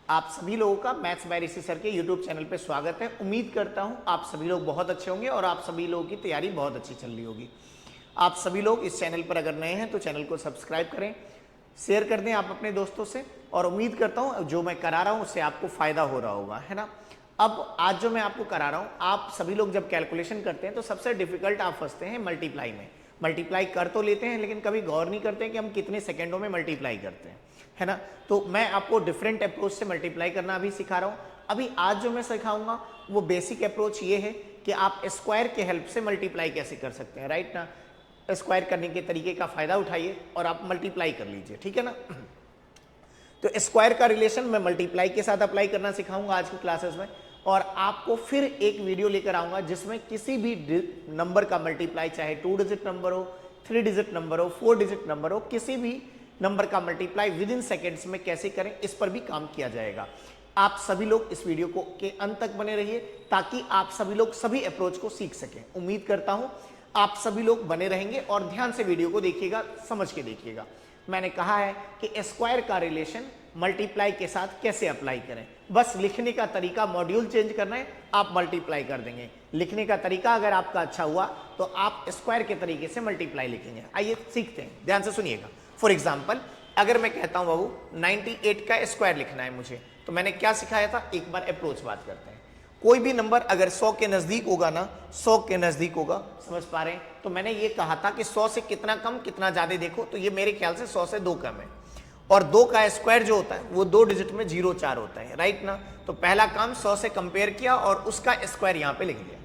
आप सभी लोगों का मैथ्स बाय ऋषि सर के यूट्यूब चैनल पे स्वागत है। उम्मीद करता हूं आप सभी लोग बहुत अच्छे होंगे और आप सभी लोगों की तैयारी बहुत अच्छी चल रही होगी। आप सभी लोग इस चैनल पर अगर नए हैं तो चैनल को सब्सक्राइब करें, शेयर कर दें आप अपने दोस्तों से, और उम्मीद करता हूं जो मैं करा रहा हूं उससे आपको फायदा हो रहा होगा, है ना। अब आज जो मैं आपको करा रहा हूं, आप सभी लोग जब कैलकुलेशन करते हैं तो सबसे डिफिकल्ट आप फंसते हैं मल्टीप्लाई में। मल्टीप्लाई कर तो लेते हैं लेकिन कभी गौर नहीं करते कि हम कितने सेकेंडों में मल्टीप्लाई करते हैं, है ना। तो मैं आपको डिफरेंट अप्रोच से मल्टीप्लाई करना अभी सिखा रहा हूँ। अभी आज जो मैं सिखाऊंगा वो बेसिक अप्रोच ये है कि आप स्क्वायर के हेल्प से मल्टीप्लाई कैसे कर सकते हैं, राइट ना। स्क्वायर करने के तरीके का फायदा उठाइए और आप मल्टीप्लाई कर लीजिए, ठीक है ना। तो स्क्वायर का रिलेशन मैं मल्टीप्लाई के साथ अप्लाई करना सिखाऊंगा आज की क्लासेस में, और आपको फिर एक वीडियो लेकर आऊंगा जिसमें किसी भी नंबर का मल्टीप्लाई, चाहे 2 डिजिट नंबर हो, 3 डिजिट नंबर हो, 4 डिजिट नंबर हो, किसी भी नंबर का मल्टीप्लाई विद इन सेकेंड्स में कैसे करें इस पर भी काम किया जाएगा। आप सभी लोग इस वीडियो को के अंत तक बने रहिए ताकि आप सभी लोग सभी अप्रोच को सीख सकें। उम्मीद करता हूं आप सभी लोग बने रहेंगे और ध्यान से वीडियो को देखिएगा, समझ के देखिएगा। मैंने कहा है कि स्क्वायर का रिलेशन मल्टीप्लाई के साथ कैसे अप्लाई करें। बस लिखने का तरीका मॉड्यूल चेंज करना है, आप मल्टीप्लाई कर देंगे। लिखने का तरीका अगर आपका अच्छा हुआ तो आप स्क्वायर के तरीके से मल्टीप्लाई लिखेंगे। आइए सीखते हैं, ध्यान से सुनिएगा। फॉर एग्जाम्पल अगर मैं कहता हूं बाबू 98 का स्क्वायर लिखना है मुझे, तो मैंने क्या सिखाया था, एक बार अप्रोच बात करते हैं। कोई भी नंबर अगर 100 के नजदीक होगा ना, 100 के नजदीक होगा, समझ पा रहे हैं, तो मैंने ये कहा था कि 100 से कितना कम कितना ज्यादा, देखो तो ये मेरे ख्याल से 100 से 2 कम है, और 2 का स्क्वायर जो होता है वो 2 डिजिट में 0-4 होता है, राइट ना। तो पहला काम 100 से कंपेयर किया और उसका स्क्वायर यहाँ पे लिख दिया।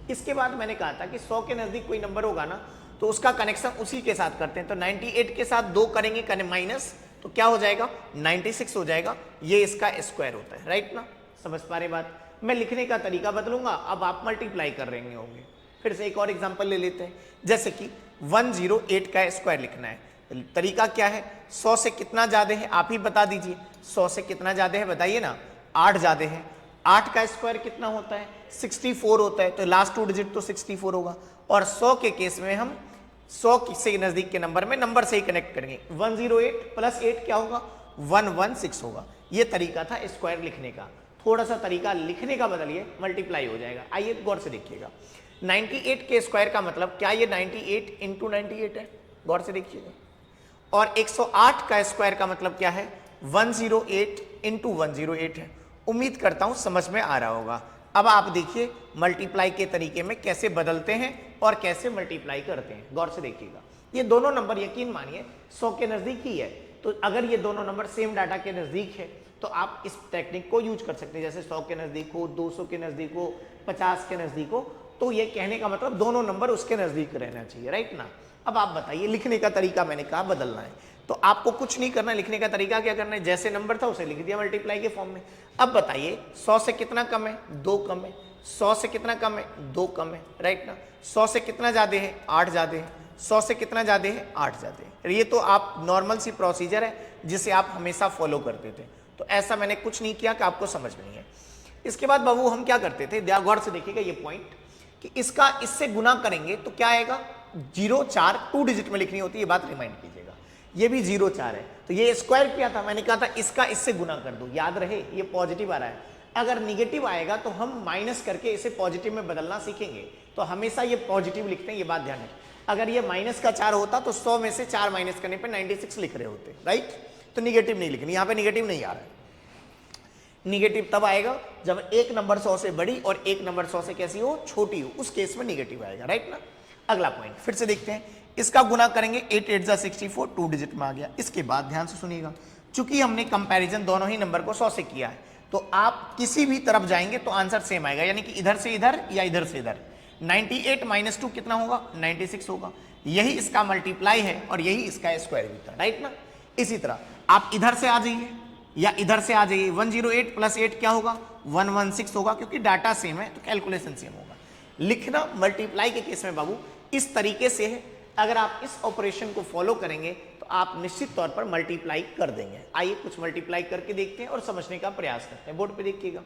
इसके बाद मैंने कहा था कि 100 के नजदीक कोई नंबर होगा ना तो उसका कनेक्शन उसी के साथ करते हैं। तो 98 के साथ 2 करेंगे माइनस, तो क्या हो जाएगा, 96 हो जाएगा। ये इसका स्क्वायर होता है, राइट ना। समझ पा रहे बात। मैं लिखने का तरीका बदलूंगा, अब आप मल्टीप्लाई कर रहे होंगे। फिर से एक और एग्जांपल ले लेते हैं, जैसे कि 108 का स्क्वायर लिखना है। तरीका क्या है, 100 से कितना ज्यादा है आप ही बता दीजिए। 100 से कितना ज्यादा है बताइए ना, 8 ज्यादा है। 8 का स्क्वायर कितना होता है, 64 होता है, तो लास्ट 2 डिजिट तो 64 होगा। और 100 के केस में हम 100 से नजदीक के नंबर में नंबर से ही कनेक्ट करेंगे। 108 प्लस 8 क्या होगा, 116 होगा। ये तरीका था स्क्वायर लिखने का। थोड़ा सा तरीका लिखने का बदलिए, मल्टीप्लाई हो जाएगा। आइए गौर से देखिएगा, 98 के स्क्वायर का मतलब क्या, ये 98 इंटू 98 है, गौर से देखिएगा। और 108 का स्क्वायर का मतलब क्या है, 108 इंटू 108 है। उम्मीद करता हूं समझ में आ रहा होगा। अब आप देखिए मल्टीप्लाई के तरीके में कैसे बदलते हैं और कैसे मल्टीप्लाई करते हैं, गौर से देखिएगा। ये दोनों नंबर यकीन मानिए 100 के नजदीक ही है, तो अगर ये दोनों नंबर सेम डाटा के नजदीक है तो आप इस टेक्निक को यूज कर सकते हैं। जैसे 100 के नजदीक हो, 200 के नजदीक हो, 50 के नजदीक हो, तो ये कहने का मतलब दोनों नंबर उसके नजदीक रहना चाहिए, राइट ना। अब आप बताइए, लिखने का तरीका मैंने कहा बदलना है, तो आपको कुछ नहीं करना। लिखने का तरीका क्या करना है, जैसे नंबर था उसे लिख दिया मल्टीप्लाई के फॉर्म में। अब बताइए 100 से कितना कम है, 2 कम है। 100 से कितना कम है, 2 कम है, राइट ना। 100 से कितना ज्यादा है, 8 ज्यादा है। 100 से कितना ज्यादा है, 8 ज्यादा है। ये तो आप नॉर्मल सी प्रोसीजर है जिसे आप हमेशा फॉलो करते थे, तो ऐसा मैंने कुछ नहीं किया कि आपको समझ में नहीं है। इसके बाद बाबू हम क्या करते थे, गौर से देखिएगा ये पॉइंट, कि इसका इससे गुना करेंगे तो क्या आएगा, 0-4 2 डिजिट में लिखनी होती है, ये बात रिमाइंड कीजिएगा। ये भी 0-4 है, तो ये स्क्वायर किया था, मैंने कहा था इसका इससे गुना कर दो, याद रहे ये पॉजिटिव आ रहा है। अगर निगेटिव आएगा तो हम माइनस करके इसे पॉजिटिव में बदलना सीखेंगे, तो हमेशा ये पॉजिटिव लिखते हैं, ये बात ध्यान रखें। अगर ये माइनस का 4 होता तो 100 में से 4 माइनस करने पर 96 लिख रहे होते, राइट। तो निगेटिव नहीं लिखनी, यहाँ पे निगेटिव नहीं आ रहा है। निगेटिव तब आएगा जब एक नंबर 100 से बड़ी और एक नंबर 100 से कैसी हो, छोटी हो, उस केस में निगेटिव आएगा, राइट ना। अगला पॉइंट फिर से देखते हैं, इसका गुना करेंगे, 8 8 जा 64, 2 डिजिट में आ गया। इसके बाद ध्यान से सुनिएगा, चूंकि हमने कंपैरिजन दोनों ही नंबर को 100 से किया है, तो आप किसी भी तरफ जाएंगे तो आंसर सेम आएगा, यानी कि इधर से इधर या इधर से इधर। 98 माइनस 2 कितना होगा, 96 होगा। यही इसका मल्टीप्लाई है और यही इसका स्क्वायर भी था, राइट ना। इसी तरह आप इधर से आ जाइए या इधर से आ जाइए, 108 प्लस 8 क्या होगा, 116 होगा, क्योंकि डाटा सेम है तो कैलकुलेशन सेम होगा। लिखना मल्टीप्लाई के केस में बाबू इस तरीके से है, अगर आप इस ऑपरेशन को फॉलो करेंगे तो आप निश्चित तौर पर मल्टीप्लाई कर देंगे। आइए कुछ मल्टीप्लाई करके देखते हैं और समझने का प्रयास करते हैं। बोर्ड पे देखिएगा,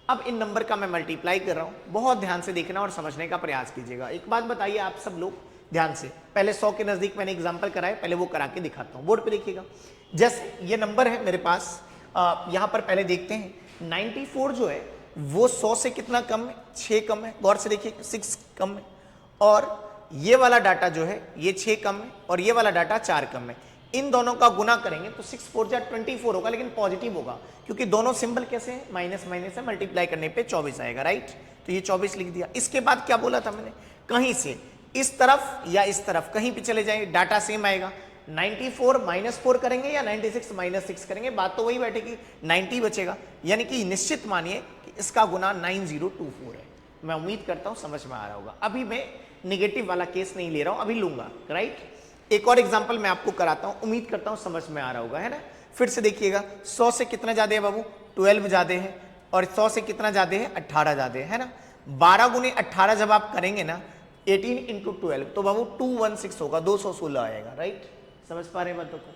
अब इन नंबर का मैं मल्टीप्लाई कर रहा हूं, बहुत ध्यान से देखना और समझने का प्रयास कीजिएगा। एक बात बताइए आप सब लोग ध्यान से, पहले 100 के नजदीक मैंने एग्जांपल कराया, पहले वो करा के दिखाता हूं। बोर्ड पे देखिएगा, जैसे ये नंबर है मेरे पास यहाँ पर पहले देखते हैं 94 जो है वो 100 से कितना कम है, 6 कम है। गौर से देखिए 6 कम है, और ये वाला डाटा जो है ये 6 कम है, और ये वाला डाटा 4 कम है। इन दोनों का गुना करेंगे तो 6 4 जा 24 होगा, लेकिन पॉजिटिव होगा क्योंकि दोनों सिंबल कैसे हैं, माइनस माइनस है, मल्टीप्लाई करने पे 24 आएगा, राइट। तो ये 24 लिख दिया। इसके बाद क्या बोला था मैंने, कहीं से इस तरफ या इस तरफ कहीं पे चले जाएंगे, डाटा सेम आएगा। 94 -4 करेंगे या 96 -6 करेंगे, बात तो वही बैठेगी, 90 बचेगा। यानी कि निश्चित मानिए कि इसका गुना 9024 है। मैं उम्मीद करता हूं समझ में आ रहा होगा। अभी मैं निगेटिव वाला केस नहीं ले रहा हूं, अभी लूंगा, राइट। एक और एग्जांपल मैं आपको कराता हूं, उम्मीद करता हूं समझ में आ रहा होगा, है ना। फिर से देखिएगा, 100 से कितना ज्यादा है बाबू, 12 ज्यादा है, और 100 से कितना ज्यादा है, 18 ज्यादा है ना। 12 गुने 18 जब आप करेंगे ना, 18 × 12 तो बाबू 216 होगा, 216 आएगा, राइट। समझ पा रहे हैं बातों को।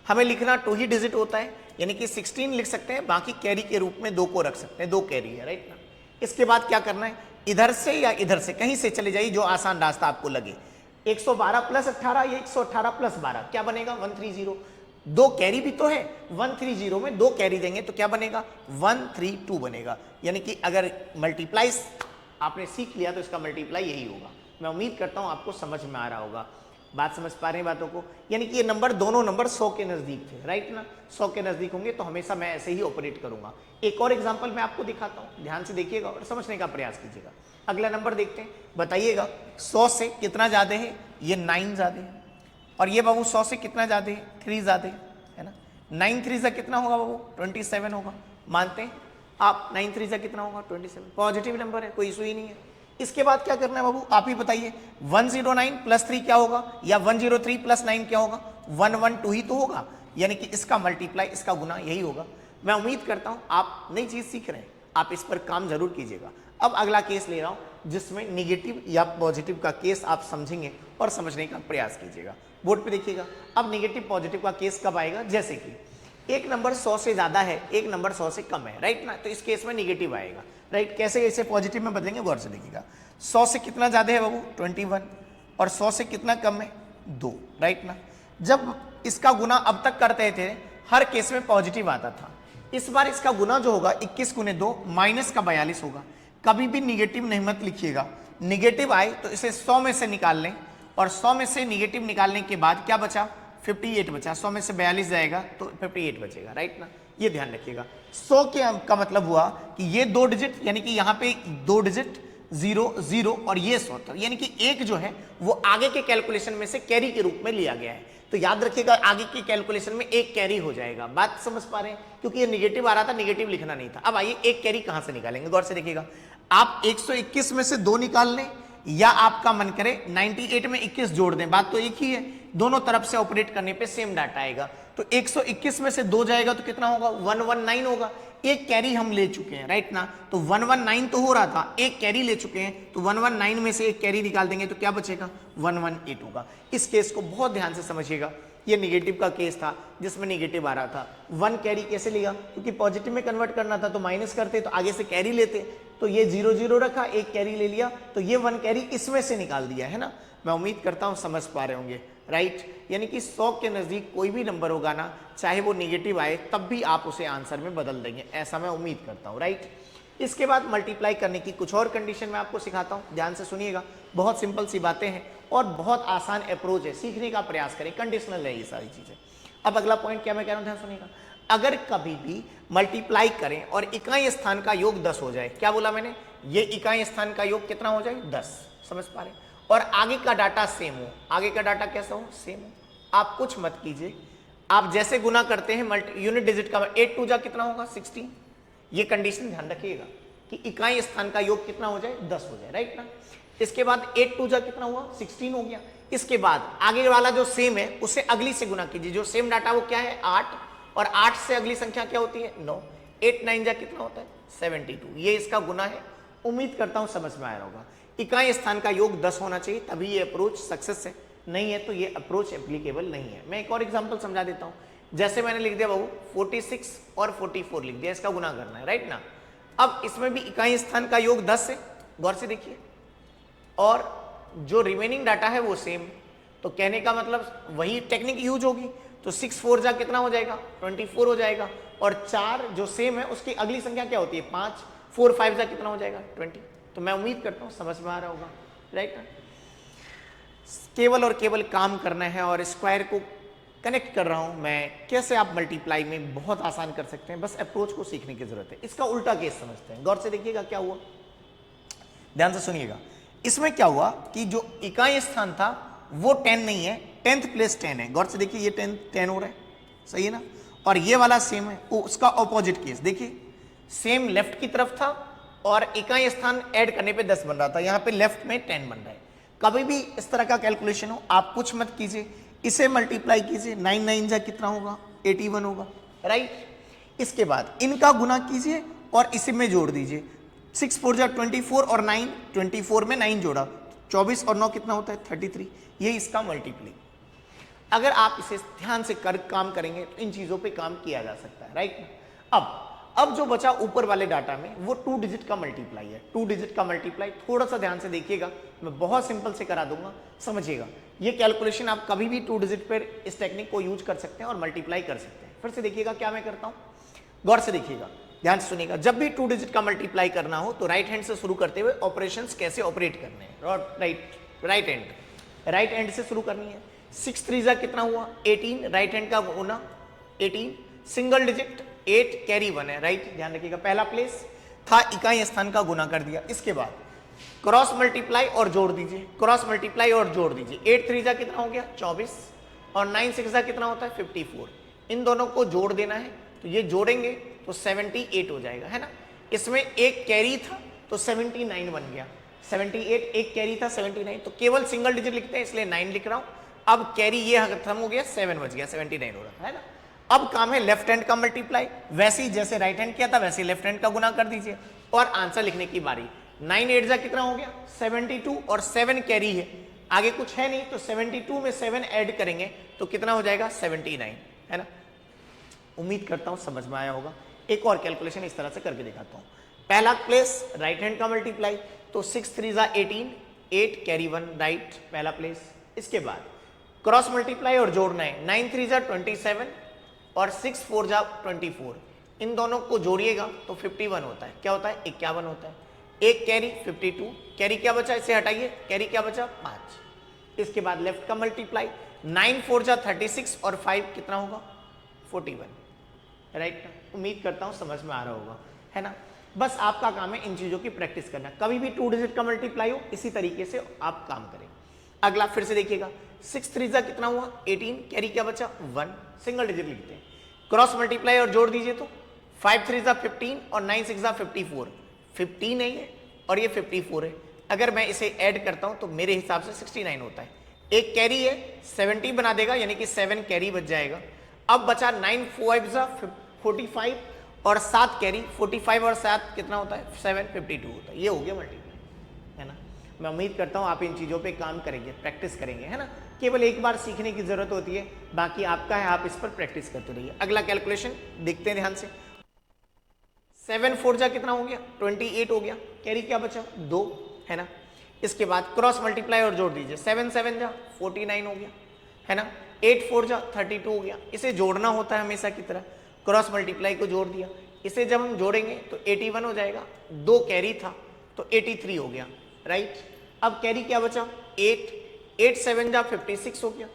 हमें लिखना 2 ही डिजिट होता है, यानी कि 16 लिख सकते हैं, बाकी कैरी के रूप में 2 को रख सकते हैं, 2 कैरी है, राइट ना। इसके बाद क्या करना है, इधर से या इधर से कहीं से चले जाइए, जो आसान रास्ता आपको लगे। 112 + 18 या 118 + 12 क्या बनेगा, 130। 2 कैरी भी तो है, 130 में 2 कैरी देंगे तो क्या बनेगा, 132 बनेगा। यानी कि अगर मल्टीप्लाई आपने सीख लिया तो इसका मल्टीप्लाई यही होगा। मैं उम्मीद करता हूं आपको समझ में आ रहा होगा, बात समझ पा रहे हैं बातों को। यानी कि ये नंबर, दोनों नंबर 100 के नजदीक थे, राइट ना। 100 के नजदीक होंगे तो हमेशा मैं ऐसे ही ऑपरेट करूंगा। एक और एग्जांपल मैं आपको दिखाता हूं, ध्यान से देखिएगा और समझने का प्रयास कीजिएगा। अगला नंबर देखते हैं, बताइएगा 100 से कितना ज्यादा है, ये 9 ज्यादा है, और ये बाबू 100 से कितना ज्यादा है, 3 ज्यादा है ना। 9 3 से कितना होगा बाबू, 27 होगा। मानते हैं आप, 9 3 से कितना होगा, 27। पॉजिटिव नंबर है, कोई इशू ही नहीं है। इसके बाद क्या करना है बाबू, आप ही बताइए। 109 + 3 क्या होगा, या 103 + 9 क्या होगा, 112 ही तो होगा। यानी कि इसका मल्टीप्लाई, इसका गुना यही होगा। मैं उम्मीद करता हूं आप नई चीज सीख रहे हैं, आप इस पर काम जरूर कीजिएगा। अब अगला केस ले रहा हूं जिसमें निगेटिव या पॉजिटिव का केस आप समझेंगे और समझने का प्रयास कीजिएगा। बोर्ड पे देखिएगा। अब निगेटिव पॉजिटिव का केस कब आएगा, जैसे कि एक नंबर 100 से ज्यादा है, एक नंबर 100 से कम है, राइट ना। तो इस केस में निगेटिव आएगा, राइट। कैसे इसे पॉजिटिव में बदलेंगे, गौर से देखिएगा। 100 से कितना ज्यादा है बाबू, 21, और 100 से कितना कम है, 2, राइट ना। जब इसका गुना अब तक करते थे, हर केस में पॉजिटिव आता था। इस बार इसका गुना जो होगा 21 × 2 -42 होगा। कभी भी निगेटिव नहीं मत लिखिएगा, निगेटिव आए तो इसे 100 में से निकाल लें, और 100 में से निगेटिव निकालने के बाद क्या बचा, 58 बचा। 100 में से 42 जाएगा तो 58 बचेगा, राइट ना। ये ध्यान रखिएगा। 100 के अंक का मतलब हुआ कि ये 2 डिजिट, यानी कि यहाँ पे 2 डिजिट 0 0 और ये 100, यानी कि एक जो है वो आगे के कैलकुलेशन में से कैरी के रूप में लिया गया है। तो याद रखिएगा, आगे की कैलकुलेशन में एक कैरी हो जाएगा। बात समझ पा रहे हैं, क्योंकि ये निगेटिव आ रहा था, निगेटिव लिखना नहीं था। अब आइए एक कैरी कहां से निकालेंगे, गौर से देखिएगा। आप 121 में से 2 निकाल लें, या आपका मन करे 98 में 21 जोड़ दें, बात तो एक ही है। दोनों तरफ से ऑपरेट करने पे सेम डाटा आएगा। तो 121 में से 2 जाएगा तो कितना होगा, 119 होगा। एक कैरी हम ले चुके हैं, राइट ना। तो 119 तो हो रहा था, एक कैरी ले चुके हैं, तो 119 में से एक कैरी निकाल देंगे तो क्या बचेगा, 118 होगा। इस केस को बहुत ध्यान से समझिएगा। ये निगेटिव का केस था जिसमें निगेटिव आ रहा था। 1 कैरी कैसे लिया, क्योंकि पॉजिटिव में कन्वर्ट करना था तो माइनस करते, तो आगे से कैरी लेते, तो ये 0 0 रखा, एक कैरी ले लिया, तो ये 1 कैरी इसमें से निकाल दिया, है ना। मैं उम्मीद करता हूं समझ पा रहे होंगे, राइट। यानी कि 100 के नजदीक कोई भी नंबर होगा ना, चाहे वो निगेटिव आए, तब भी आप उसे आंसर में बदल देंगे, ऐसा मैं उम्मीद करता हूं, राइट। इसके बाद मल्टीप्लाई करने की कुछ और कंडीशन मैं आपको सिखाता हूं, ध्यान से सुनिएगा। बहुत सिंपल सी बातें हैं और बहुत आसान अप्रोच है, सीखने का प्रयास करें, कंडीशनल है ये सारी चीजें। अब अगला पॉइंट क्या मैं कह रहा हूं, ध्यान सुनिएगा। अगर कभी भी मल्टीप्लाई करें और इकाई स्थान का योग 10 हो जाए, क्या बोला मैंने, ये इकाई स्थान का योग कितना हो जाए, 10, समझ पा रहे, और आगे का डाटा सेम हो। आगे का डाटा कैसा हो, सेम हो। आप कुछ मत कीजिए, आप जैसे गुना करते हैं यूनिट डिजिट का, 8 2 जा कितना होगा, 16। ये कंडीशन ध्यान रखिएगा कि इकाई स्थान का योग कितना हो जाए, 10 हो जाए, राइट ना। इसके बाद 8 2 जा कितना हुआ, 16 हो गया। इसके बाद आगे वाला जो सेम है उसे अगली से गुना कीजिए, जो सेम डाटा वो क्या है, 8, और 8 से अगली संख्या क्या होती है, 9। 8 9 जा कितना होता है, 72। ये इसका गुना है। उम्मीद करता हूं समझ में आया होगा। इकाई स्थान का योग 10 होना चाहिए, तभी ये अप्रोच सक्सेस है, नहीं है तो ये अप्रोच एप्लीकेबल नहीं है। मैं एक और एग्जांपल समझा देता हूं। जैसे मैंने लिख दिया बाबू 46 और 44 लिख दिया, इसका गुना करना है, राइट ना। अब इसमें भी इकाई स्थान का योग 10 है, गौर से देखिए, और जो रिमेनिंग डाटा है वो सेम। तो कहने का मतलब वही टेक्निक यूज होगी, तो 6 4 जा कितना हो जाएगा 24 हो जाएगा। और 4 जो सेम है उसकी अगली संख्या क्या होती है 5, 4 5 जा कितना हो जाएगा 20। तो मैं उम्मीद करता हूँ समझ में आ रहा होगा, राइट। केवल और केवल काम करना है और स्क्वायर को कनेक्ट कर रहा हूं मैं, कैसे आप मल्टीप्लाई में बहुत आसान कर सकते हैं, बस अप्रोच को सीखने की जरूरत है। इसका उल्टा केस समझते हैं, गौर से देखिएगा क्या हुआ, ध्यान से सुनिएगा। इसमें क्या हुआ कि जो इकाई स्थान था वो 10 नहीं है, 10th प्लेस 10 है। गौर से देखिए ये 10 हो रहा है, सही है ना। और ये वाला सेम है, उसका ऑपोजिट केस देखिए, सेम लेफ्ट की तरफ था और इकाई स्थान ऐड करने पे 10 बन रहा था, यहां पे लेफ्ट में 10 बन रहा है। कभी भी इस तरह का कैलकुलेशन हो आप कुछ मत कीजिए, इसे मल्टीप्लाई कीजिए, 9 9 जा कितना होगा 81 होगा, राइट। इसके बाद इनका गुना कीजिए और इसी में जोड़ दीजिए, 6 4 जा 24 और 9, 24 में 9 जोड़ा 24 और 9 कितना होता है 33, ये इसका मल्टीप्लाई। अगर आप इसे ध्यान से काम करेंगे तो इन चीजों पे काम किया जा सकता है, राइट। अब जो बचा ऊपर वाले डाटा में वो 2 डिजिट का मल्टीप्लाई है। 2 डिजिट का मल्टीप्लाई थोड़ा सा ध्यान से देखिएगा, मैं बहुत सिंपल से करा दूंगा, समझिएगा। ये कैलकुलेशन आप कभी भी 2 डिजिट पर इस टेक्निक को यूज कर सकते हैं और मल्टीप्लाई कर सकते हैं। फिर से देखिएगा क्या मैं करता हूं, गौर से देखिएगा, ध्यान से सुनिएगा। जब भी 2 डिजिट का मल्टीप्लाई करना हो तो राइट हैंड से शुरू करते हुए ऑपरेशंस कैसे ऑपरेट करने हैं, राइट हैंड से शुरू करनी है। 6 3 जा कितना हुआ 18, राइट हैंड का गुना 18, सिंगल डिजिट 8 कैरी 1 है, राइट। ध्यान रखिएगा पहला प्लेस था, इकाई स्थान का गुना कर दिया। इसके बाद क्रॉस मल्टीप्लाई और जोड़ दीजिए, क्रॉस मल्टीप्लाई और जोड़ दीजिए। 8 3 जा कितना हो गया 24 और 9 6 जा कितना होता है 54। इन दोनों को जोड़ देना है, तो ये जोड़ेंगे तो 78 हो जाएगा, है ना। इसमें एक कैरी था तो 79 बन गया, 78 एक कैरी था 79, तो केवल सिंगल डिजिट लिखते हैं इसलिए 9 लिख रहा हूं। अब कैरी ये खत्म हो गया, 7 बच गया, 79 हो रहा था, है ना। अब काम है लेफ्ट हैंड का मल्टीप्लाई, वैसे ही जैसे राइट हैंड किया था वैसे लेफ्ट हैंड का गुना कर दीजिए और आंसर लिखने की बारी। 9 8 जा कितना हो गया 72 और 7 कैरी है, आगे कुछ है नहीं, तो 72 में 7 ऐड करेंगे तो कितना हो जाएगा 79, है ना। उम्मीद करता हूं समझ में आया होगा। एक और कैलकुलेशन इस तरह से करके दिखाता हूं। पहला प्लेस राइट हैंड का मल्टीप्लाई, तो 6 3 जा 18, 8 कैरी 1, राइट, पहला प्लेस। इसके बाद क्रॉस मल्टीप्लाई और जोड़ना है, 9 3 जा 27 और 6 4 जा 24, इन दोनों को जोड़िएगा तो 51 होता है, क्या होता है 51 होता है। एक कैरी 52, कैरी क्या बचा इसे हटाइए, कैरी क्या बचा 5। इसके बाद लेफ्ट का मल्टीप्लाई, 9 4 जा 36 और 5 कितना होगा 41, राइट। उम्मीद करता हूं समझ में आ रहा होगा, है ना। बस आपका काम है इन चीजों की प्रैक्टिस करना, कभी भी 2 डिजिट का मल्टीप्लाई हो इसी तरीके से आप काम करें। अगला फिर से देखिएगा, 6 3 जा कितना हुआ 18, कैरी क्या बचा 1, सिंगल डिजिट लिखते हैं। क्रॉस मल्टीप्लाई और जोड़ दीजिए तो 5 3 जा 15 और 9 6 जा 54, 15 है ये और ये 54 है। अगर मैं इसे ऐड करता हूं तो मेरे हिसाब से 69 होता है। एक कैरी है 70 बना देगा, यानी कि 7 कैरी बच जाएगा। अब बचा 9 5 जा 45 और 7 कैरी, 45 और 7 कितना होता है 7, 52 होता है। ये हो गया मल्टीप्लाई, है ना। मैं उम्मीद करता हूं आप इन चीजों पे काम करेंगे, प्रैक्टिस करेंगे, है ना। केवल एक बार सीखने की जरूरत होती है, बाकी आपका है, आप इस पर प्रैक्टिस करते रहिए। अगला कैलकुलेशन देखते हैं ध्यान से। 7 4 जा कितना हो गया 28 हो गया, कैरी क्या बचा 2, है ना। इसके बाद क्रॉस मल्टीप्लाई और जोड़ दीजिए, 7 7 जा 49 हो गया, है ना। 8 4 जा 32 हो गया। इसे जोड़ना होता है हमेशा की तरह, क्रॉस मल्टीप्लाई को जोड़ दिया, इसे जब हम जोड़ेंगे तो 81 हो जाएगा। 2 कैरी था तो 83 हो गया, राइट। अब कैरी क्या बचा 8, 8 7 जा 56 हो गया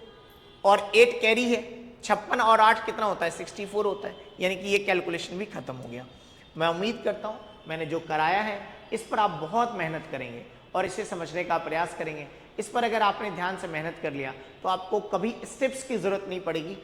और 8 कैरी है 56 और 8 कितना होता है 64 होता है, यानी कि ये कैलकुलेशन भी खत्म हो गया। मैं उम्मीद करता हूं मैंने जो कराया है इस पर आप बहुत मेहनत करेंगे और इसे समझने का प्रयास करेंगे। इस पर अगर आपने ध्यान से मेहनत कर लिया तो आपको कभी स्टेप्स की जरूरत नहीं पड़ेगी।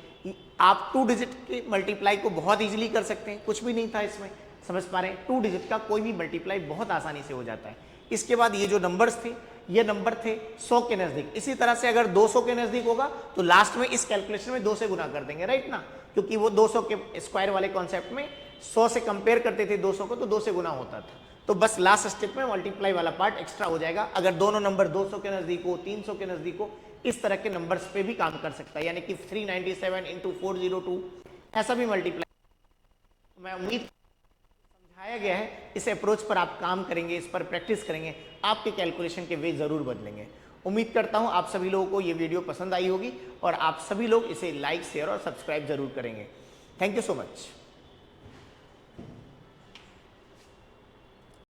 आप 2 डिजिट के मल्टीप्लाई को बहुत इजीली कर सकते हैं, कुछ भी नहीं था इसमें, समझ पा रहे हैं। 2 डिजिट का कोई भी मल्टीप्लाई बहुत आसानी से हो जाता है। इसके बाद ये जो नंबर्स थे ये नंबर थे 100 के नजदीक। इसी तरह से अगर 200 के नजदीक होगा तो लास्ट में इस कैलकुलेशन में 2 से गुना कर देंगे, राइट ना, क्योंकि वो 200 के स्क्वायर वाले कॉन्सेप्ट में 100 से कंपेयर करते थे 200 को, तो 2 से गुना होता था। तो बस लास्ट स्टेप में मल्टीप्लाई वाला पार्ट एक्स्ट्रा हो जाएगा। अगर दोनों नंबर 200 के नजदीक हो, 300 के नजदीक हो, इस तरह के नंबर्स पे भी काम कर सकता है, यानी कि 397 इंटू 402 ऐसा भी मल्टीप्लाई। मैं उम्मीद समझाया गया है, इस अप्रोच पर आप काम करेंगे, इस पर प्रैक्टिस करेंगे, आपके कैलकुलेशन के वे जरूर बदलेंगे। उम्मीद करता हूँ आप सभी लोगों को ये वीडियो पसंद आई होगी और आप सभी लोग इसे लाइक, शेयर और सब्सक्राइब जरूर करेंगे। Thank you so much.